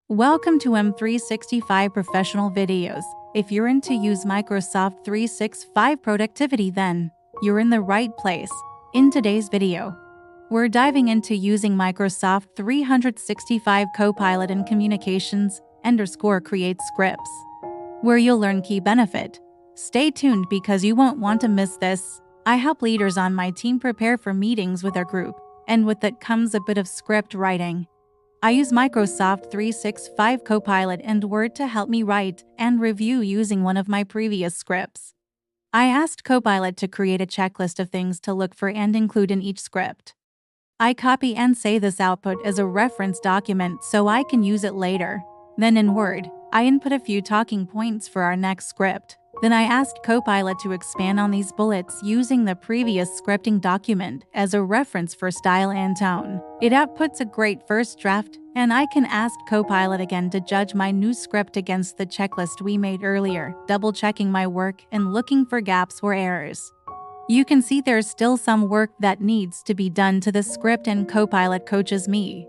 Welcome to M365 Professional Videos. If you're into use Microsoft 365 productivity, then you're in the right place. In today's video, we're diving into using Microsoft 365 Copilot in communications _ create scripts, where you'll learn key benefit. Stay tuned because you won't want to miss this. I help leaders on my team prepare for meetings with our group, and with that comes a bit of script writing. I use Microsoft 365 Copilot and Word to help me write and review using one of my previous scripts. I asked Copilot to create a checklist of things to look for and include in each script. I copy and save this output as a reference document so I can use it later. Then in Word, I input a few talking points for our next script. Then I asked Copilot to expand on these bullets using the previous scripting document as a reference for style and tone. It outputs a great first draft, and I can ask Copilot again to judge my new script against the checklist we made earlier, double-checking my work and looking for gaps or errors. You can see there's still some work that needs to be done to the script, and Copilot coaches me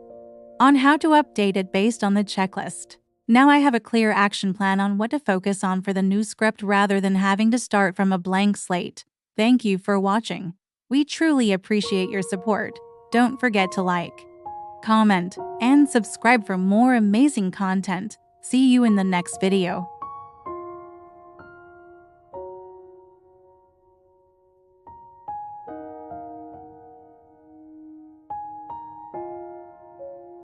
on how to update it based on the checklist. Now I have a clear action plan on what to focus on for the new script rather than having to start from a blank slate. Thank you for watching. We truly appreciate your support. Don't forget to like, comment, and subscribe for more amazing content. See you in the next video.